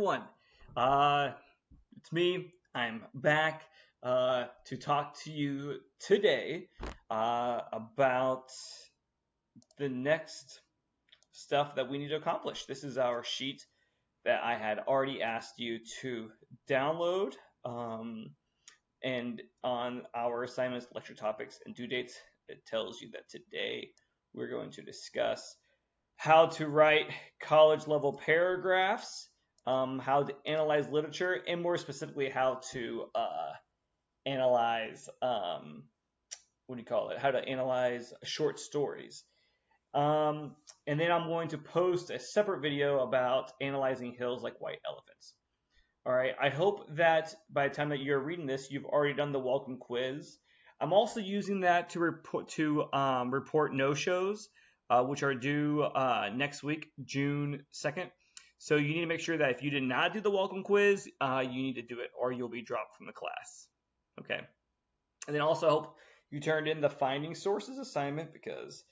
everyone. It's me. I'm back to talk to you today about the next stuff that we need to accomplish. This is our sheet that I had already asked you to download. And on our assignments, lecture topics, and due dates, it tells you that today we're going to discuss how to write college level paragraphs, how to analyze literature, and more specifically, how to analyze how to analyze short stories. And then I'm going to post a separate video about analyzing hills like white elephants. All right. I hope that by the time that you're reading this, you've already done the welcome quiz. I'm also using that to report no-shows, which are due next week, June 2nd. So you need to make sure that if you did not do the welcome quiz, you need to do it or you'll be dropped from the class. Okay. And then also hope you turned in the finding sources assignment because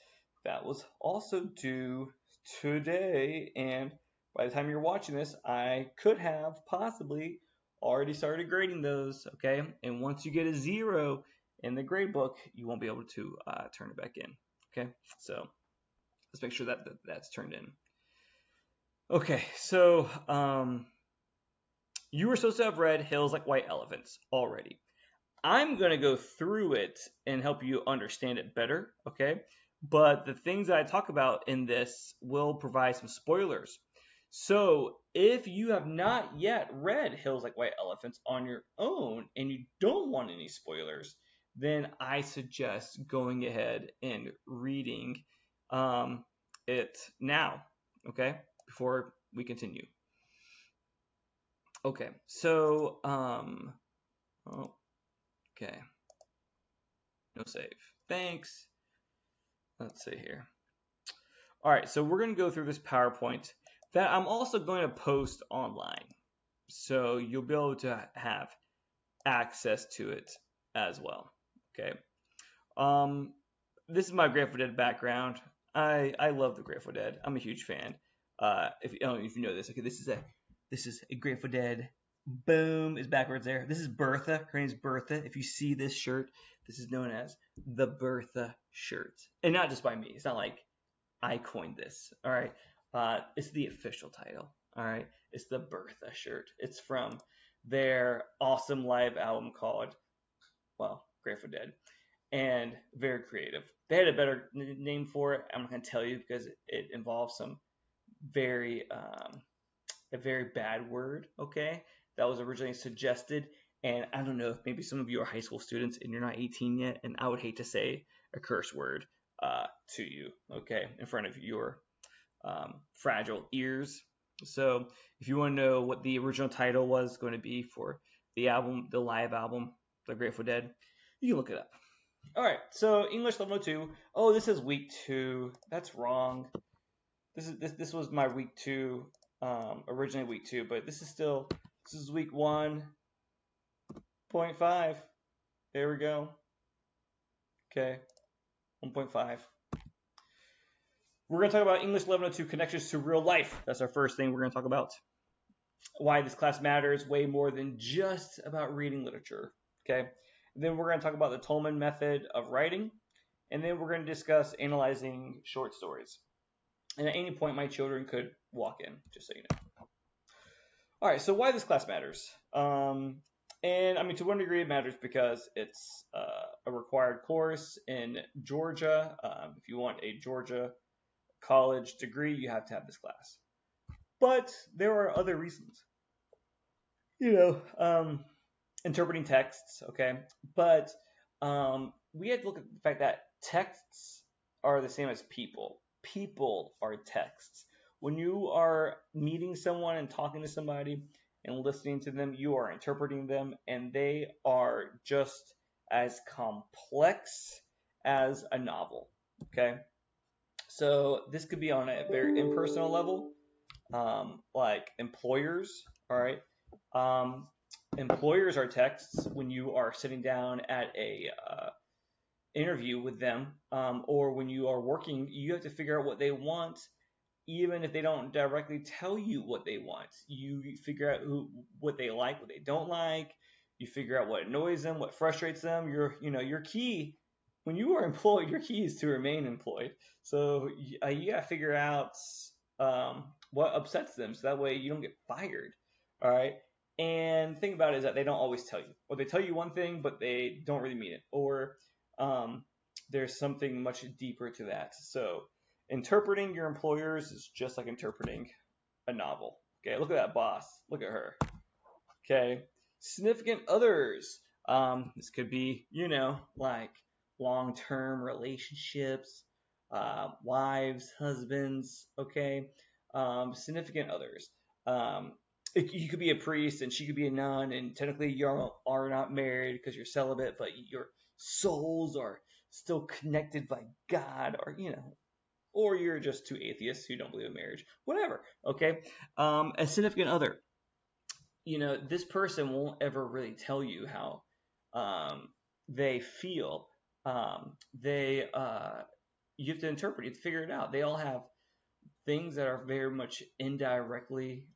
that was also due today. And by the time you're watching this, I could have possibly already started grading those. Okay. And once you get a 0 in the grade book, you won't be able to turn it back in. Okay. So let's make sure that that's turned in. Okay. So you were supposed to have read Hills Like White Elephants already. I'm going to go through it and help you understand it better. Okay. But the things that I talk about in this will provide some spoilers. So if you have not yet read Hills Like White Elephants on your own and you don't want any spoilers, then I suggest going ahead and reading it now, okay, before we continue. Okay, so, okay, no save. Thanks. Let's see here. All right, so we're going to go through this PowerPoint that I'm also going to post online. So you'll be able to have access to it as well. Okay. This is my Grateful Dead background. I love the Grateful Dead. I'm a huge fan. If you know this, okay, this is a Grateful Dead. Boom is backwards there. This is Bertha. Her name's Bertha. If you see this shirt, this is known as the Bertha shirt, and not just by me. It's not like I coined this. All right. It's the official title. All right. It's the Bertha shirt. It's from their awesome live album called, Grateful Dead, and very creative. They had a better name for it. I'm not going to tell you because it involves some a very bad word. Okay. That was originally suggested. And I don't know if maybe some of you are high school students and you're not 18 yet. And I would hate to say a curse word to you, okay, in front of your fragile ears. So if you want to know what the original title was going to be for the album, the live album, The Grateful Dead, you can look it up. All right, so English level 2. Oh, this is week 2. That's wrong. This was my week 2, originally week 2, but this is week 1.5. There we go. Okay, 1.5. We're going to talk about English 1102 connections to real life. That's our first thing we're going to talk about. Why this class matters way more than just about reading literature. Okay. And then we're going to talk about the Tolman method of writing. And then we're going to discuss analyzing short stories. And at any point, my children could walk in, just so you know. All right. So why this class matters. And I mean, to one degree, it matters because it's a required course in Georgia. If you want a Georgia college degree, you have to have this class. But there are other reasons. Interpreting texts, okay? But we had to look at the fact that texts are the same as people. People are texts. When you are meeting someone and talking to somebody and listening to them, you are interpreting them, and they are just as complex as a novel, okay? So this could be on a very impersonal level, like employers, all right? Employers are texts when you are sitting down at a interview with them, or when you are working, you have to figure out what they want even if they don't directly tell you what they want. You figure out what they like, what they don't like. You figure out what annoys them, what frustrates them. Your key when you are employed, your key is to remain employed. So you got to figure out what upsets them, so that way you don't get fired. All right. And the thing about it is that they don't always tell you, or they tell you one thing, but they don't really mean it, or there's something much deeper to that. So interpreting your employers is just like interpreting a novel. Okay, look at that boss. Look at her. Okay, significant others. This could be, like long-term relationships, wives, husbands. Okay, significant others. Um, you could be a priest and she could be a nun, and technically you are not married because you're celibate, but your souls are still connected by God, or you're just two atheists who don't believe in marriage, whatever. Okay, a significant other. This person won't ever really tell you how they feel. They You have to interpret. You have to figure it out. They all have things that are very much indirectly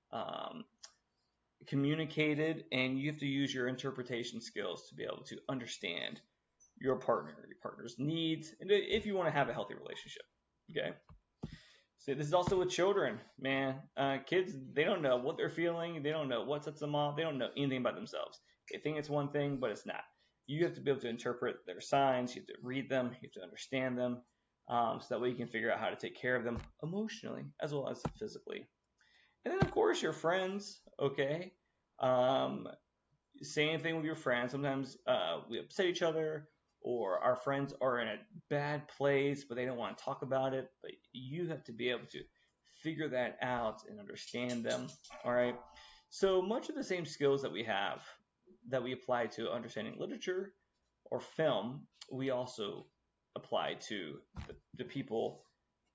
communicated, and you have to use your interpretation skills to be able to understand your partner's needs, and if you want to have a healthy relationship. Okay. So this is also with children, man. Kids, they don't know what they're feeling. They don't know what sets them off. They don't know anything about themselves. They think it's one thing, but it's not. You have to be able to interpret their signs. You have to read them. You have to understand them. So that way you can figure out how to take care of them emotionally as well as physically. And then, of course, your friends, okay? Same thing with your friends. Sometimes we upset each other, or our friends are in a bad place, but they don't want to talk about it. But you have to be able to figure that out and understand them. All right. So much of the same skills that we have that we apply to understanding literature or film, we also apply to the people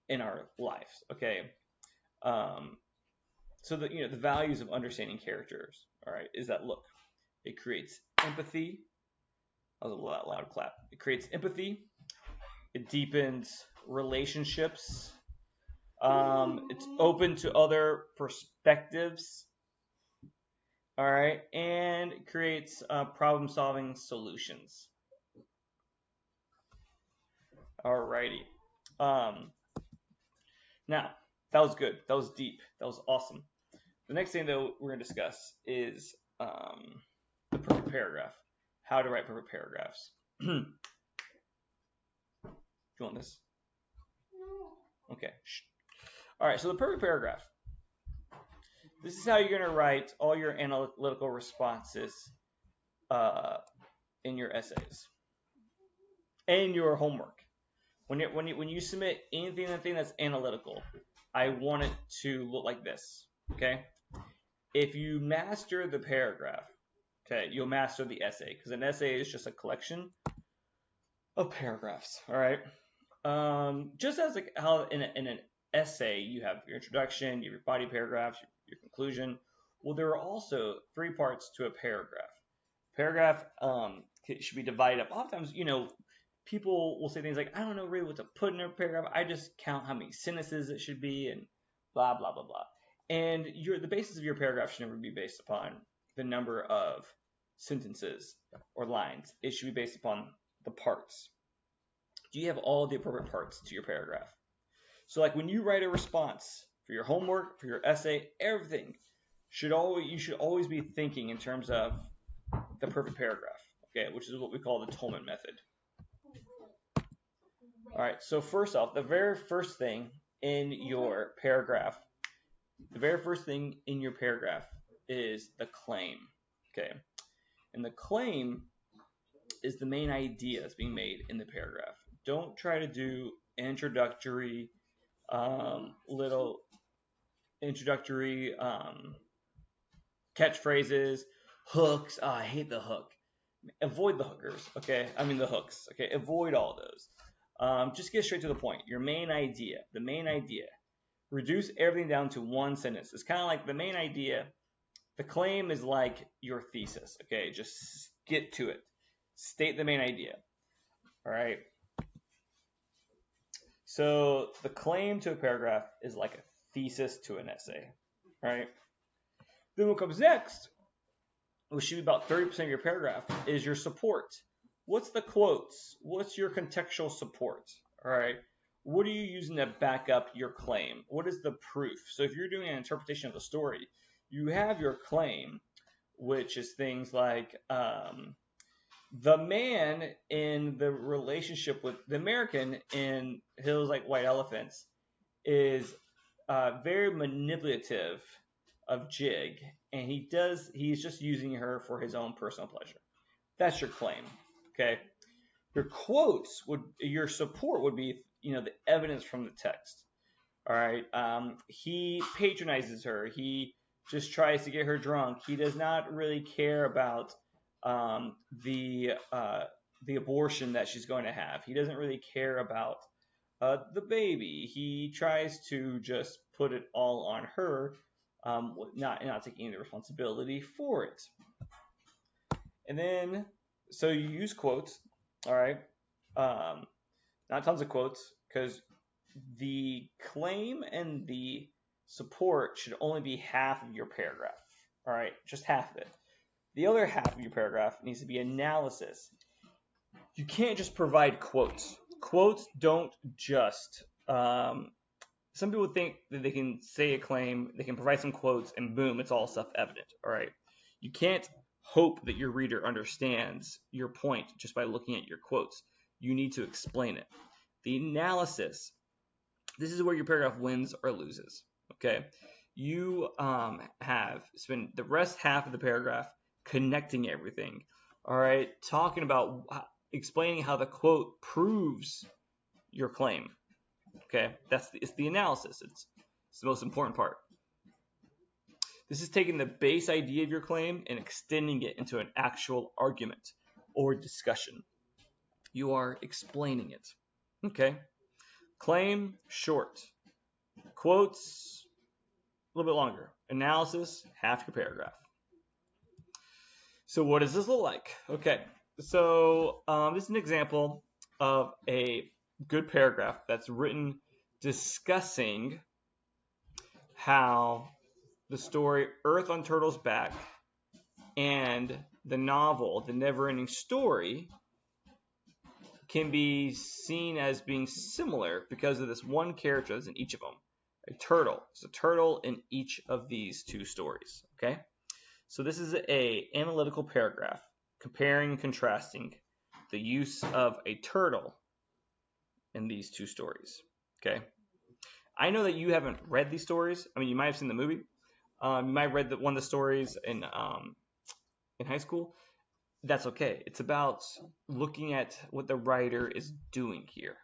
in our lives. Okay. So the values of understanding characters, all right, is that look, it creates empathy. That was a loud clap. It creates empathy. It deepens relationships. It's open to other perspectives. All right, and it creates problem-solving solutions. All righty. Now that was good. That was deep. That was awesome. The next thing that we're going to discuss is the perfect paragraph. How to write perfect paragraphs. Do you want this? No. Okay. All right. So the perfect paragraph. This is how you're going to write all your analytical responses in your essays and your homework. When you submit anything that's analytical, I want it to look like this. Okay. If you master the paragraph, okay, you'll master the essay, because an essay is just a collection of paragraphs. All right. Just as like how in an essay you have your introduction, you have your body paragraph, your conclusion. Well, there are also 3 parts to a paragraph. Paragraph should be divided up. Oftentimes, people will say things like, I don't know really what to put in a paragraph. I just count how many sentences it should be and blah, blah, blah, blah. And the basis of your paragraph should never be based upon the number of sentences or lines. It should be based upon the parts. Do you have all the appropriate parts to your paragraph? So like when you write a response for your homework, for your essay, everything you should always be thinking in terms of the perfect paragraph, okay, which is what we call the Tolman method. All right, so first off, the very first thing in your paragraph is the claim, okay? And the claim is the main idea that's being made in the paragraph. Don't try to do introductory catchphrases, hooks. Oh, I hate the hook. Avoid the hookers, okay? I mean the hooks, okay? Avoid all those. Just get straight to the point. Your main idea, the main idea. Reduce everything down to one sentence. It's kind of like the main idea. The claim is like your thesis, okay? Just get to it. State the main idea, all right? So the claim to a paragraph is like a thesis to an essay, right? Then what comes next, which should be about 30% of your paragraph, is your support. What's the quotes? What's your contextual support? All right. What are you using to back up your claim? What is the proof? So if you're doing an interpretation of the story, you have your claim, which is things like the man in the relationship with the American in Hills Like White Elephants is very manipulative of Jig, and he's just using her for his own personal pleasure. That's your claim. Okay. Your support would be, the evidence from the text. All right. He patronizes her. He just tries to get her drunk. He does not really care about the abortion that she's going to have. He doesn't really care about the baby. He tries to just put it all on her, not taking any responsibility for it. And then, so you use quotes, all right? Not tons of quotes, because the claim and the support should only be half of your paragraph, all right? Just half of it. The other half of your paragraph needs to be analysis. You can't just provide quotes. Quotes don't just... some people think that they can say a claim, they can provide some quotes, and boom, it's all self-evident, all right? You can't hope that your reader understands your point just by looking at your quotes. You need to explain it. The analysis, this is where your paragraph wins or loses, okay? You have spent the rest half of the paragraph connecting everything, all right? Talking about, explaining how the quote proves your claim, okay? It's the analysis. It's the most important part. This is taking the base idea of your claim and extending it into an actual argument or discussion. You are explaining it. Okay. Claim, short. Quotes, a little bit longer. Analysis, half your paragraph. So what does this look like? Okay. So this is an example of a good paragraph that's written discussing how the story Earth on Turtle's Back and the novel The Never-Ending Story can be seen as being similar because of this one character that's in each of them, a turtle. There's a turtle in each of these two stories, okay? So this is a analytical paragraph comparing and contrasting the use of a turtle in these two stories, okay? I know that you haven't read these stories. I mean, you might have seen the movie. You might have read one of the stories in high school. That's okay. It's about looking at what the writer is doing here.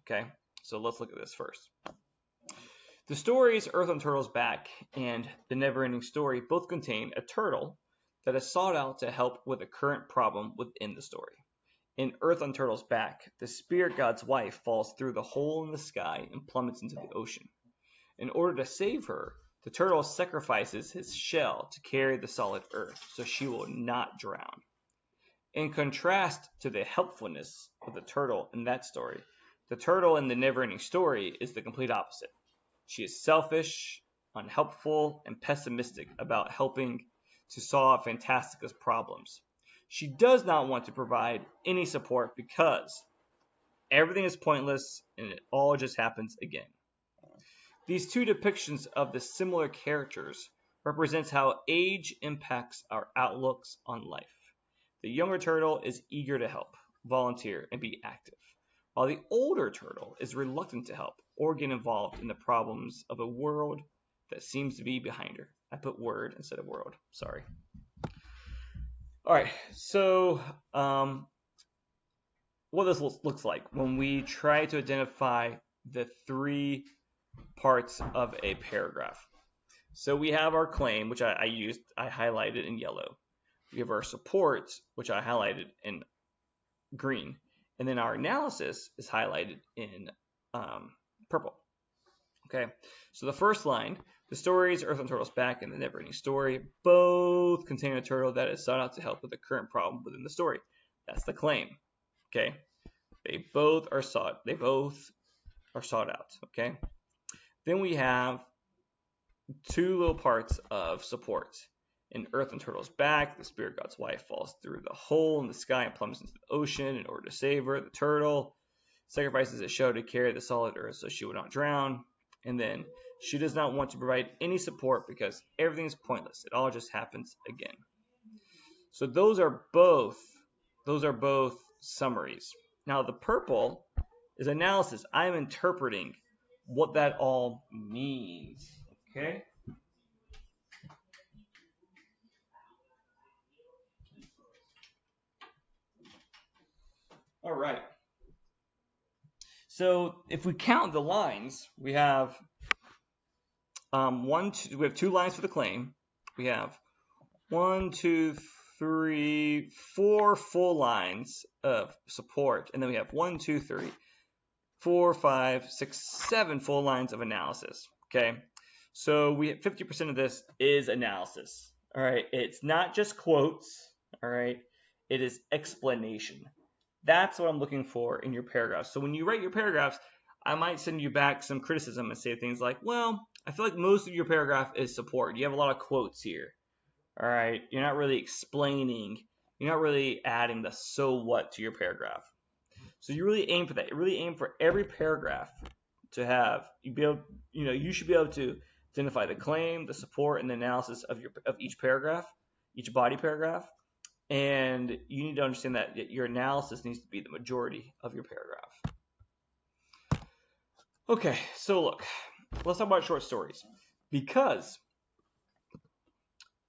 Okay, so let's look at this first. The stories Earth on Turtle's Back and The Never-Ending Story both contain a turtle that is sought out to help with a current problem within the story. In Earth on Turtle's Back, the spirit god's wife falls through the hole in the sky and plummets into the ocean. In order to save her, the turtle sacrifices his shell to carry the solid earth so she will not drown. In contrast to the helpfulness of the turtle in that story, the turtle in The Never-Ending Story is the complete opposite. She is selfish, unhelpful, and pessimistic about helping to solve Fantastica's problems. She does not want to provide any support because everything is pointless and it all just happens again. These two depictions of the similar characters represents how age impacts our outlooks on life. The younger turtle is eager to help, volunteer, and be active, while the older turtle is reluctant to help or get involved in the problems of a world that seems to be behind her. I put word instead of world. Sorry. All right, so what this looks like when we try to identify the three parts of a paragraph. So we have our claim, which I highlighted in yellow. We have our support, which I highlighted in green. And then our analysis is highlighted in purple. Okay, so the first line, the stories Earth on Turtle's Back and The Never-Ending Story both contain a turtle that is sought out to help with the current problem within the story. That's the claim. Okay, they both are sought out. Okay, then we have two little parts of support. In Earth and Turtle's back, the spirit god's wife falls through the hole in the sky and plummets into the ocean in order to save her. The turtle sacrifices a shell to carry the solid earth so she would not drown. And then she does not want to provide any support because everything is pointless. It all just happens again. So those are both summaries. Now the purple is analysis. I'm interpreting what that all means. Okay? All right. So if we count the lines, we have we have 2 lines for the claim. We have 1, 2, 3, 4 full lines of support, and then we have 1, 2, 3, 4, 5, 6, 7 full lines of analysis. Okay, so we 50% of this is analysis. All right, it's not just quotes. All right, it is explanation. That's what I'm looking for in your paragraphs. So when you write your paragraphs, I might send you back some criticism and say things like, well, I feel like most of your paragraph is support. You have a lot of quotes here. All right, you're not really explaining, you're not really adding the so what to your paragraph. So you really aim for that. You really aim for every paragraph to have, you should be able to identify the claim, the support, and the analysis of each paragraph, each body paragraph. And you need to understand that your analysis needs to be the majority of your paragraph. Okay, so look, let's talk about short stories. Because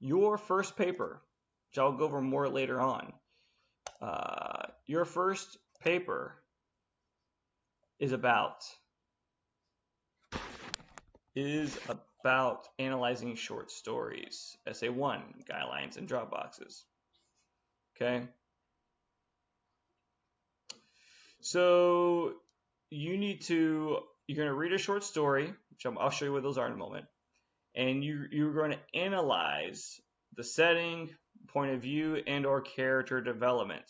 your first paper, which I'll go over more later on, your first paper is about analyzing short stories. Essay 1, guidelines and drop boxes. Okay. So you're going to read a short story, which I'll show you what those are in a moment. And you're going to analyze the setting, point of view, and or character development.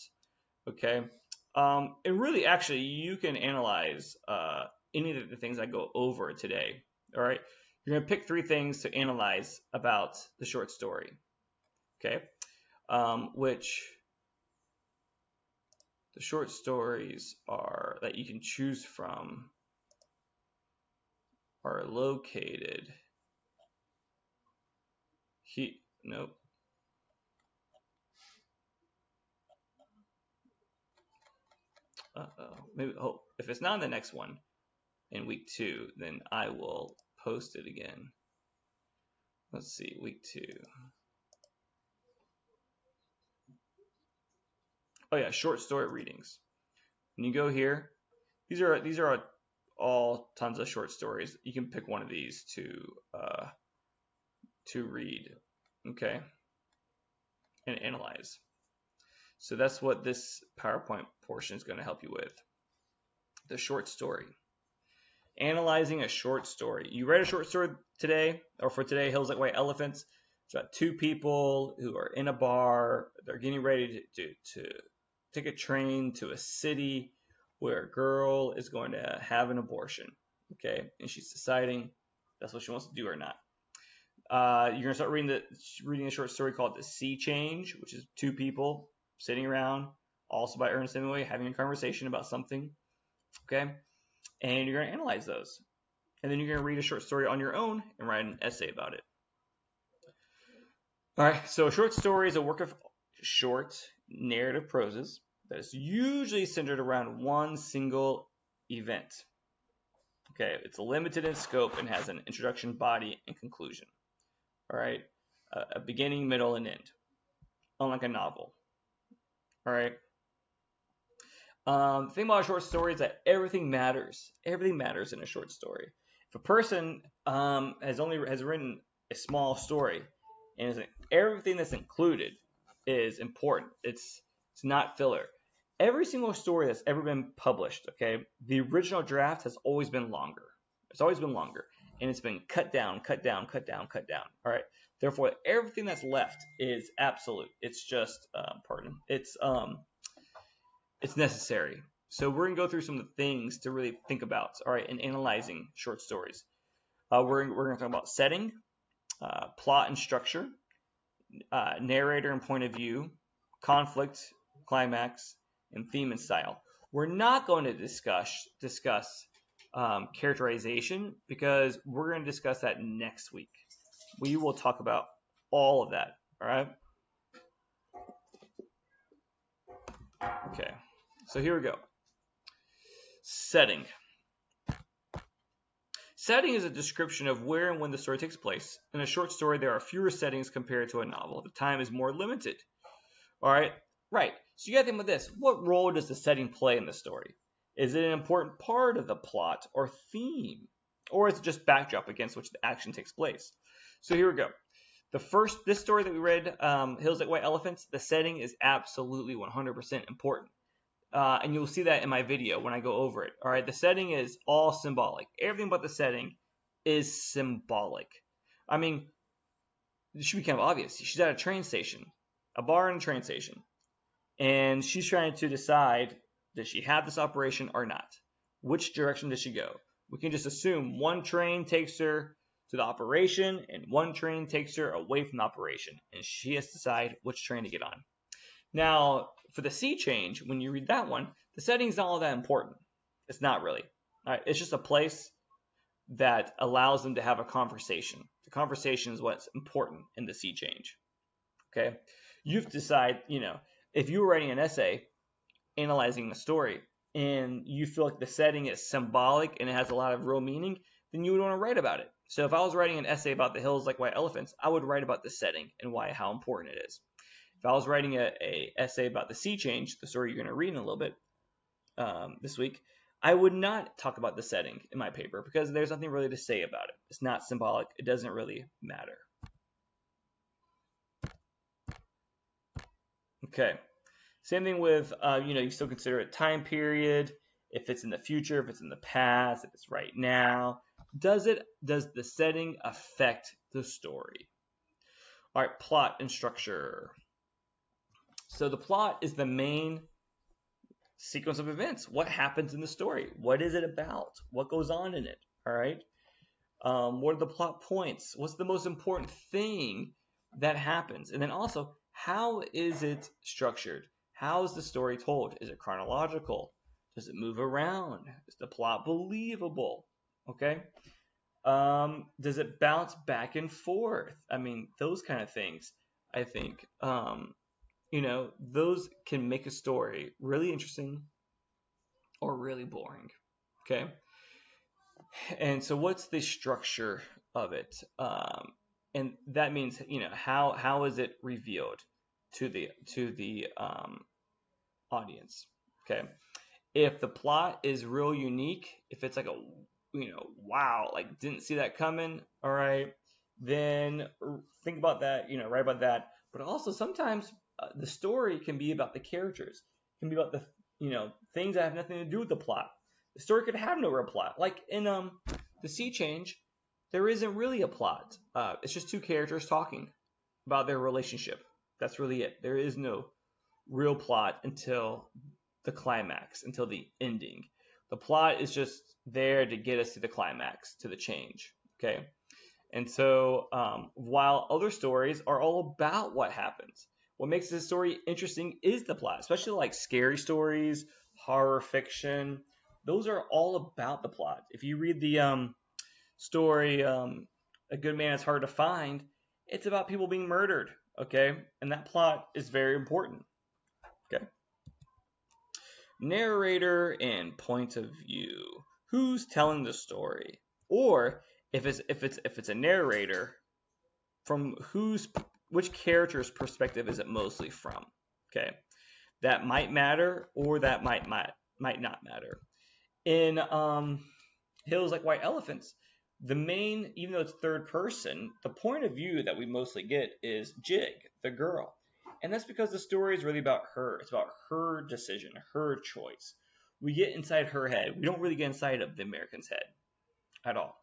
Okay. And really, actually, you can analyze any of the things I go over today. All right. You're going to pick 3 things to analyze about the short story. Okay. Which the short stories are that you can choose from are located here. Nope. Maybe if it's not in the next one in week 2, then I will post it again. Let's see, week 2. Oh yeah, short story readings. When you go here, these are all tons of short stories. You can pick one of these to read, okay, and analyze. So that's what this PowerPoint portion is going to help you with. The short story. Analyzing a short story. You read a short story today, or for today, Hills Like White Elephants. It's about 2 people who are in a bar. They're getting ready to take a train to a city where a girl is going to have an abortion. Okay, and she's deciding that's what she wants to do or not. You're gonna start reading a short story called The Sea Change, which is 2 people sitting around, also by Ernest Hemingway, having a conversation about something. Okay, and you're gonna analyze those, and then you're gonna read a short story on your own and write an essay about it. All right, so a short story is a work of short narrative prose that is usually centered around one single event. Okay, it's limited in scope and has an introduction, body, and conclusion. All right, a beginning, middle, and end, unlike a novel. All right. The thing about a short story is that everything matters. Everything matters in a short story. If a person has written a small story, and everything that's included is important. It's not filler. Every single story that's ever been published, okay, the original draft has always been longer. It's always been longer, and it's been cut down. All right. Therefore, everything that's left is absolute. It's just, it's necessary. So we're gonna go through some of the things to really think about, all right, in analyzing short stories. We're gonna talk about setting. plot and structure, narrator and point of view, conflict, climax, and theme and style. We're not going to discuss characterization because we're going to discuss that next week. We will talk about all of that. All right. Okay. So here we go. Setting. Setting is a description of where and when the story takes place. In a short story, there are fewer settings compared to a novel. The time is more limited. All right. Right. So you got to think about this. What role does the setting play in the story? Is it an important part of the plot or theme? Or is it just backdrop against which the action takes place? So here we go. This story that we read, Hills Like White Elephants, the setting is absolutely 100% important. And you'll see that in my video when I go over it. All right, the setting is all symbolic. Everything but the setting is symbolic. I mean, it should be kind of obvious. She's at a train station, a bar and a train station, and she's trying to decide, does she have this operation or not? Which direction does she go? We can just assume one train takes her to the operation and one train takes her away from the operation, and she has to decide which train to get on. Now, for the sea change, when you read that one, the setting's not all that important. It's not really. All right, it's just a place that allows them to have a conversation. The conversation is what's important in the sea change. Okay? You have to decide, if you were writing an essay analyzing a story and you feel like the setting is symbolic and it has a lot of real meaning, then you would want to write about it. So if I was writing an essay about the hills like white elephants, I would write about the setting and how important it is. If I was writing a essay about the sea change, the story you're going to read in a little bit this week, I would not talk about the setting in my paper because there's nothing really to say about it. It's not symbolic. It doesn't really matter. Okay. Same thing with, you still consider it time period, if it's in the future, if it's in the past, if it's right now. Does the setting affect the story? All right, plot and structure. So the plot is the main sequence of events. What happens in the story? What is it about? What goes on in it? All right. What are the plot points? What's the most important thing that happens? And then also, how is it structured? How is the story told? Is it chronological? Does it move around? Is the plot believable? Okay. Does it bounce back and forth? I mean, those kind of things, I think. Those can make a story really interesting or really boring. Okay. And so what's the structure of it? And that means, how is it revealed to the audience? Okay. If the plot is real unique, if it's like wow, like didn't see that coming, all right, then think about that, write about that. But also sometimes the story can be about the characters, it can be about the things that have nothing to do with the plot. The story could have no real plot. Like in the Sea Change, there isn't really a plot. It's just two characters talking about their relationship. That's really it. There is no real plot until the climax, until the ending. The plot is just there to get us to the climax, to the change. Okay. And so while other stories are all about what happens, what makes this story interesting is the plot, especially like scary stories, horror fiction. Those are all about the plot. If you read the story, A Good Man is Hard to Find, it's about people being murdered. Okay. And that plot is very important. Okay. Narrator and point of view. Who's telling the story? Or if it's a narrator, from which character's perspective is it mostly from? Okay, that might matter, or that might not matter. In Hills Like White Elephants, the main, even though it's third person, the point of view that we mostly get is Jig, the girl. And that's because the story is really about her. It's about her decision, her choice. We get inside her head. We don't really get inside of the American's head at all.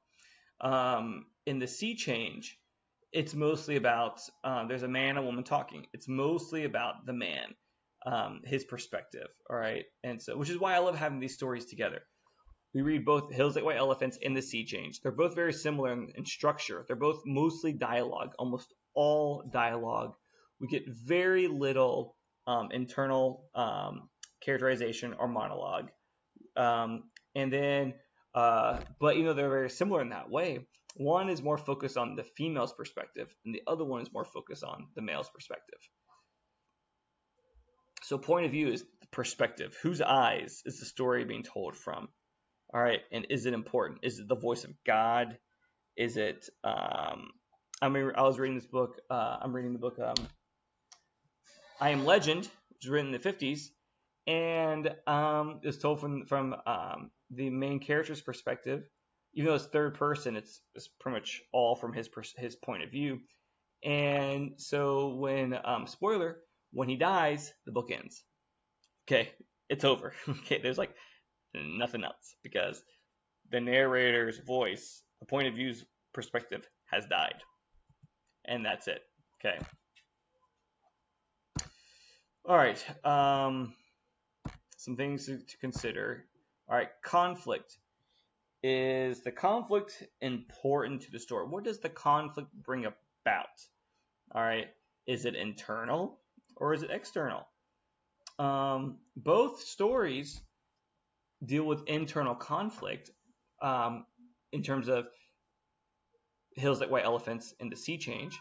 In the Sea Change, it's mostly about there's a man and a woman talking. It's mostly about the man, his perspective. All right, and so which is why I love having these stories together. We read both Hills Like White Elephants and The Sea Change. They're both very similar in structure. They're both mostly dialogue, almost all dialogue. We get very little internal characterization or monologue. And then, but they're very similar in that way. One is more focused on the female's perspective, and the other one is more focused on the male's perspective. So point of view is the perspective. Whose eyes is the story being told from? All right, and is it important? Is it the voice of God? Is it? I was reading this book. I'm reading the book I Am Legend, which was written in the 50s, and it's told from the main character's perspective. Even though it's third person, it's pretty much all from his point of view. And so when spoiler, when he dies, the book ends. Okay, it's over. Okay, there's like nothing else because the narrator's voice, the point of view's perspective, has died, and that's it. Okay. All right. Some things to consider. All right, conflict. Is the conflict important to the story? What does the conflict bring about? All right, is it internal or is it external? Both stories deal with internal conflict in terms of Hills Like White Elephants and The Sea Change.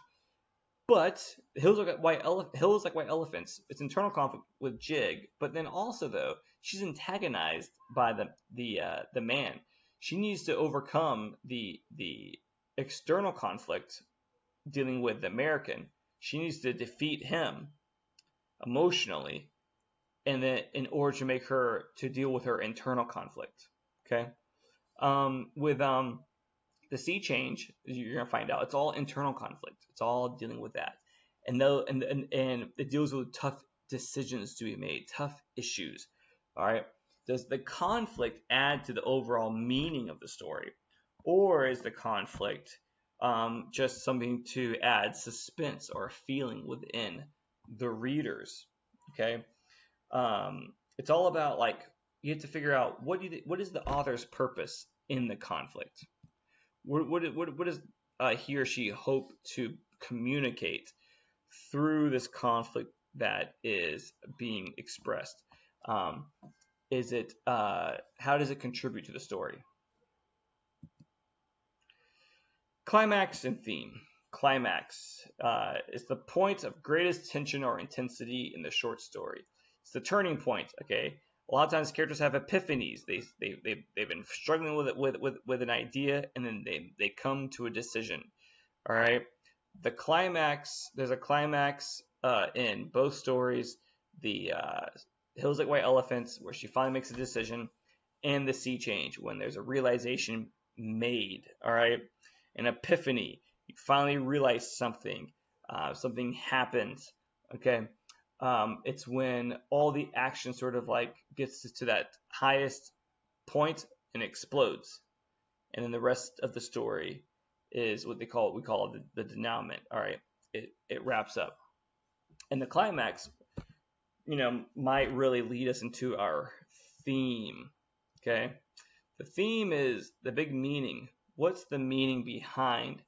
But Hills Like White Elephants, it's internal conflict with Jig, but then also though she's antagonized by the man. She needs to overcome the external conflict dealing with the American. She needs to defeat him emotionally, and then in order to make her to deal with her internal conflict. Okay, with The Sea Change, you're gonna find out it's all internal conflict. It's all dealing with that, and it deals with tough decisions to be made, tough issues. All right, does the conflict add to the overall meaning of the story, or is the conflict just something to add suspense or feeling within the readers? Okay, it's all about like you have to figure out what is the author's purpose in the conflict. What does he or she hope to communicate through this conflict that is being expressed? Is it how does it contribute to the story? Climax and theme. Climax is the point of greatest tension or intensity in the short story. It's the turning point. Okay, a lot of times characters have epiphanies. They've been struggling with an idea, and then they come to a decision. All right, the climax. There's a climax in both stories. The Hills Like White Elephants, where she finally makes a decision, and The Sea Change, when there's a realization made. All right, an epiphany. You finally realize something. Something happens. Okay. It's when all the action sort of like gets to that highest point and explodes, and then the rest of the story is what we call the denouement. All right, it wraps up, and the climax, might really lead us into our theme. Okay, the theme is the big meaning. What's the meaning behind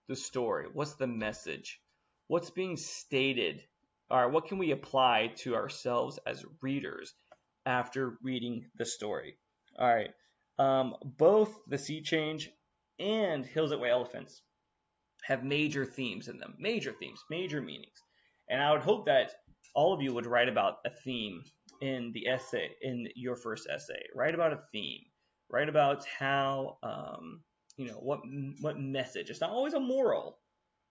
the story? What's the message? What's being stated? All right, what can we apply to ourselves as readers after reading the story? All right, both The Sea Change and Hills Like White Elephants have major themes in them, major themes, major meanings. And I would hope that all of you would write about a theme in the essay, in your first essay. Write about a theme. Write about how, what message. It's not always a moral.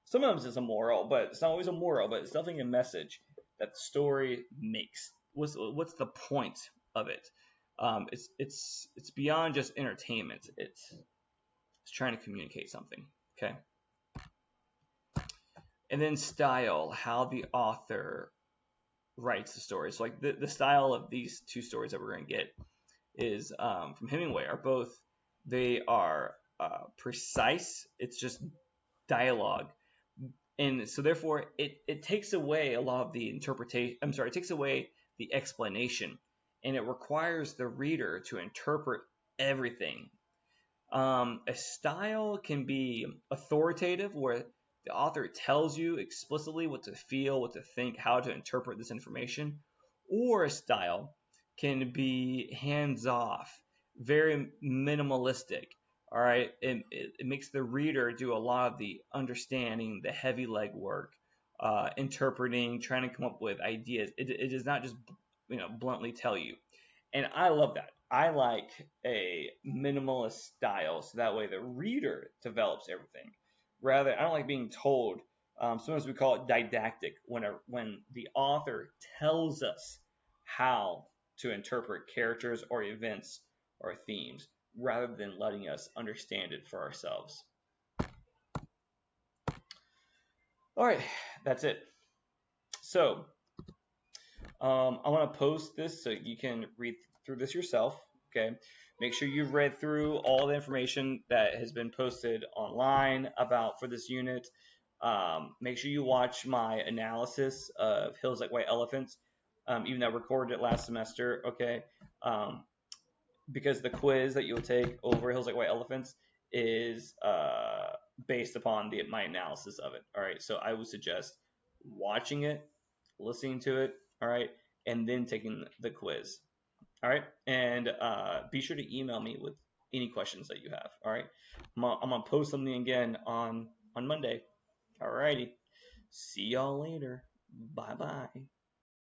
Sometimes it's a moral, but it's not always a moral, but it's definitely a message that the story makes. What's the point of it? It's beyond just entertainment. It's trying to communicate something. Okay. And then style, how the author writes the story. So like the style of these two stories that we're going to get is from Hemingway they are precise. It's just dialogue. And so therefore it takes away a lot of the interpretation. I'm sorry, it takes away the explanation, and it requires the reader to interpret everything. A style can be authoritative, where the author tells you explicitly what to feel, what to think, how to interpret this information, or a style can be hands off, very minimalistic. All right, it makes the reader do a lot of the understanding, the heavy legwork, interpreting, trying to come up with ideas. It does not just bluntly tell you, and I love that. I like a minimalist style, so that way the reader develops everything. Rather, I don't like being told. Sometimes we call it didactic when the author tells us how to interpret characters or events or themes, rather than letting us understand it for ourselves. All right, that's it. So I want to post this so you can read through this yourself. Okay. Make sure you've read through all the information that has been posted online about for this unit. Make sure you watch my analysis of Hills Like White Elephants, even though I recorded it last semester. Okay. Because the quiz that you'll take over Hills Like White Elephants is based upon my analysis of it. All right. So I would suggest watching it, listening to it. All right. And then taking the quiz. All right. And be sure to email me with any questions that you have. All right. I'm going to post something again on Monday. All righty. See y'all later. Bye bye.